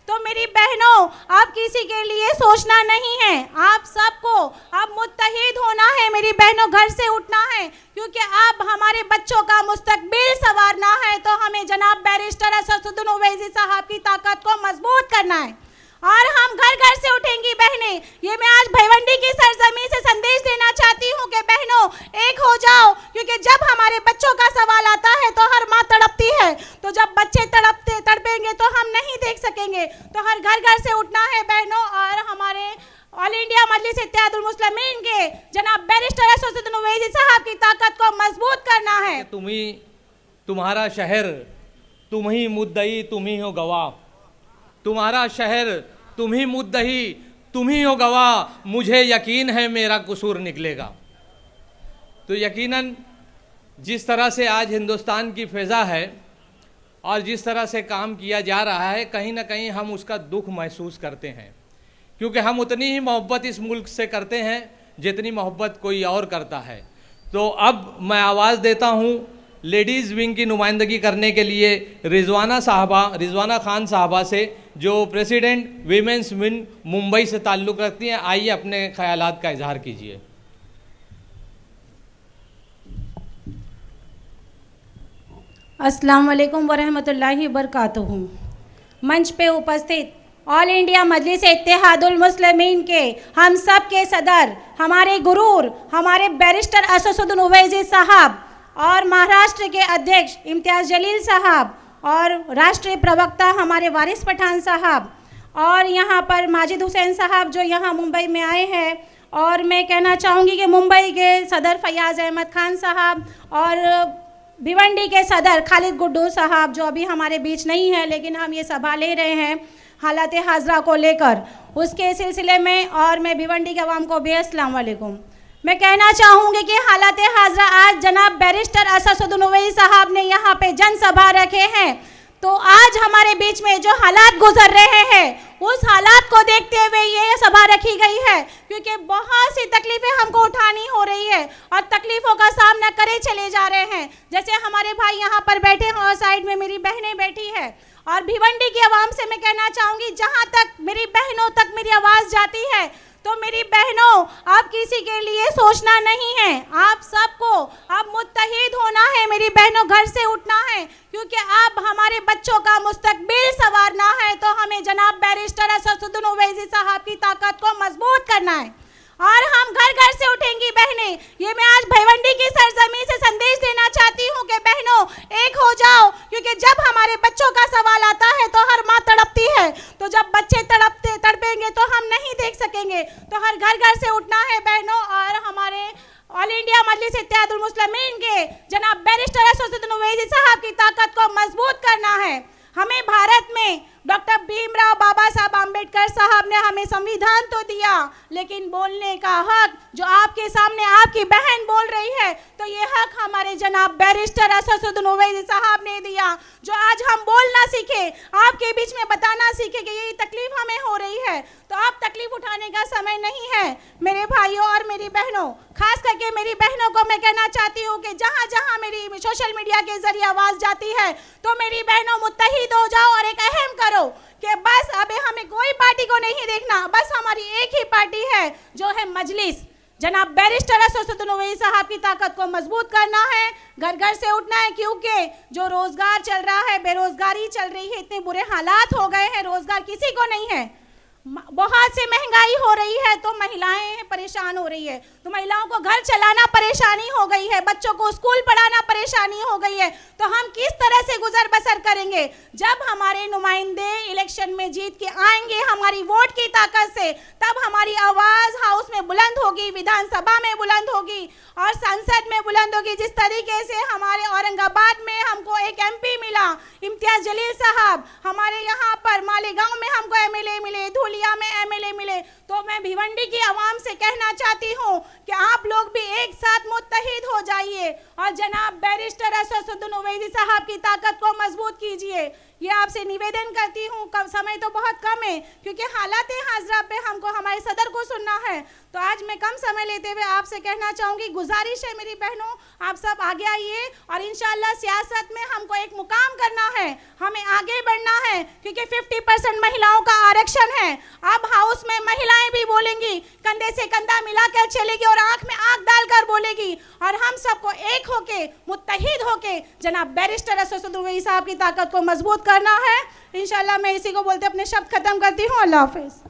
तो मेरी बहनों, अब किसी के लिए सोचना नहीं है, आप सबको अब मुत्तहिद होना है मेरी बहनों, घर से उठना है, क्योंकि अब हमारे बच्चों का मुस्तकबिल संवारना है। तो हमें जनाब बैरिस्टर असदुद्दीन ओवैसी साहब की ताकत को मजबूत करना है और हम घर घर से उठेंगी बहनें। ये मैं आज भिवंडी की सरजमी से संदेश देना चाहती हूँ कि बहनों एक हो जाओ, क्योंकि जब हमारे बच्चों का सवाल आता है तो हर माँ तड़पती है, तो जब बच्चे तड़पेंगे तो हम नहीं देख सकेंगे। तो हर घर घर से उठना है बहनों और हमारे ऑल इंडिया मजलिस इत्तेहादुल मुस्लिमीन के जनाब बैरिस्टर असदुद्दीन ओवैसी साहब की ताकत को मजबूत करना है। तुम्हारा शहर, तुम ही मुद्दई, तुम ही हो गवाह। तुम्हारा शहर, तुम ही मुद्दई, तुम ही हो गवाह। मुझे यकीन है मेरा कसूर निकलेगा। तो यकीनन जिस तरह से आज हिंदुस्तान की फ़िज़ा है और जिस तरह से काम किया जा रहा है, कहीं ना कहीं हम उसका दुख महसूस करते हैं, क्योंकि हम उतनी ही मोहब्बत इस मुल्क से करते हैं जितनी मोहब्बत कोई और करता है। तो अब मैं आवाज़ देता हूँ लेडीज़ विंग की नुमाइंदगी करने के लिए रिजवाना खान साहबा से, जो प्रेसिडेंट वीमेंस विंग मुंबई से ताल्लुक़ रखती हैं। आइए अपने ख्यालात का इजहार कीजिए। अस्सलाम वालेकुम वरहमतुल्लाहि वबरकातुहू। मंच पे उपस्थित ऑल इंडिया मजलिस इत्तेहादुल मुस्लिमीन के हम सब के सदर, हमारे गुरूर, हमारे बैरिस्टर असदुद्दीन ओवैसी साहब और महाराष्ट्र के अध्यक्ष इम्तियाज़ जलील साहब और राष्ट्रीय प्रवक्ता हमारे वारिस पठान साहब और यहाँ पर माजिद हुसैन साहब जो यहाँ मुंबई में आए हैं, और मैं कहना चाहूँगी कि मुंबई के सदर फयाज़ अहमद खान साहब और भिवंडी के सदर खालिद गुड्डू साहब जो अभी हमारे बीच नहीं है, लेकिन हम ये सभा ले रहे हैं हालात हाजरा को लेकर, उसके सिलसिले में। और मैं भिवंडी के अवाम को भी अस्सलाम वालेकुम। मैं कहना चाहूँगी कि हालात हाजरा आज जनाब बैरिस्टर असदुद्दीन ओवैसी साहब ने यहाँ पे जनसभा रखे हैं, तो आज हमारे बीच में जो हालात गुजर रहे हैं उस हालात को देखते हुए ये सभा रखी गई है, क्योंकि बहुत सी तकलीफ़ें हमको उठानी हो रही है और तकलीफ़ों का सामना करे चले जा रहे हैं। जैसे हमारे भाई यहाँ पर बैठे हैं और साइड में मेरी बहनें बैठी है, और भिवंडी की आवाम से मैं कहना चाहूँगी जहाँ तक मेरी बहनों तक मेरी आवाज़ जाती है, तो मेरी बहनों अब किसी के लिए सोचना नहीं है, आप सबको अब मुत्तहिद होना है मेरी बहनों, घर से उठना है, क्योंकि अब हमारे बच्चों का मुस्तकबिल संवारना है। तो हमें जनाब बैरिस्टर असदुद्दीन ओवैसी साहब की ताकत को मजबूत करना है और हम घर घर से उठेंगी बहनें। ये मैं आज भिवंडी की सरजमी से संदेश देना चाहती हूँ कि बहनों एक हो जाओ, क्योंकि जब हमारे बच्चों का सवाल आता है तो हर माँ तड़पती है, तो जब बच्चे तड़पेंगे तो हम नहीं देख सकेंगे। तो हर घर घर से उठना है बहनों और हमारे ऑल इंडिया मजलिस इत्तेहादुल मुस्लिमीन के जनाब बैरिस्टर असदुद्दीन ओवैसी साहब की ताकत को मजबूत करना है। हमें भारत में डॉक्टर भीमराव बाबा साहब आम्बेडकर साहब ने हमें संविधान तो दिया, लेकिन बोलने का हक जो आपके सामने आपकी बहन बोल रही है, तो ये हक हमारे जनाब बैरिस्टर असदुद्दीन ओवैसी साहब ने दिया। जो आज हम बोलना सीखे, आपके बीच में बताना सीखे कि ये तकलीफ हमें हो रही है, तो अब तकलीफ उठाने का समय नहीं है मेरे भाइयों और मेरी बहनों। खास करके मेरी बहनों को मैं कहना चाहती हूँ कि जहाँ जहाँ मेरी सोशल मीडिया के जरिए आवाज़ जाती है, तो मेरी बहनों मुत्तहिद हो जाओ और एक अहम करो कि बस अभी हमें कोई पार्टी को नहीं देखना, बस हमारी एक ही पार्टी है जो है मजलिस। जनाब बैरिस्टर असदुद्दीन ओवैसी साहब की ताकत को मजबूत करना है, घर घर से उठना है, क्योंकि जो रोजगार चल रहा है, बेरोजगारी चल रही है, इतने बुरे हालात हो गए हैं, रोजगार किसी को नहीं है, बहुत से महंगाई हो रही है, तो महिलाएं परेशान हो रही है, तो महिलाओं को घर चलाना परेशानी हो गई है, बच्चों को स्कूल पढ़ाना परेशानी हो गई है। तो हम किस तरह से गुजर बसर करेंगे? जब हमारे नुमाइंदे इलेक्शन में जीत के आएंगे हमारी वोट की ताकत से, तब हमारी आवाज़ हाउस में बुलंद होगी, विधानसभा में बुलंद होगी और संसद में बुलंद होगी। जिस तरीके से हमारे औरंगाबाद में हमको एक MP मिला, इम्तियाज़ जलील साहब, हमारे यहाँ पर मालेगांव में हमको MLA मिले, धुलिया में MLA मिले, तो मैं भिवंडी की आवाम से कहना चाहती हूँ कि आप लोग भी एक साथ मुत्तहिद हो जाइए और जनाब बैरिस्टर असदुद्दीन ओवैसी साहब की ताकत को मजबूत कीजिए। ये आपसे निवेदन करती हूँ। कम समय तो बहुत कम है, क्योंकि हालात हाजरा पे हमको हमारे सदर को सुनना है, तो आज मैं कम समय लेते हुए आपसे कहना चाहूँगी, गुजारिश है मेरी बहनों, आप सब आगे आइए और इंशाल्लाह सियासत में हमको एक मुकाम करना है, हमें आगे बढ़ना है, क्योंकि 50% महिलाओं का आरक्षण है। अब हाउस में महिलाएं भी बोलेंगी, कंधे से कंधा मिलाकर चलेगी और आंख में आंख डालकर बोलेगी, और हम सबको एक होके मुत्तहिद होके जनाब बैरिस्टर असद उवैसी साहब की ताकत को मजबूत करना है। इंशाल्लाह मैं इसी को बोलते अपने शब्द खत्म करती हूँ। अल्लाह हाफिज़।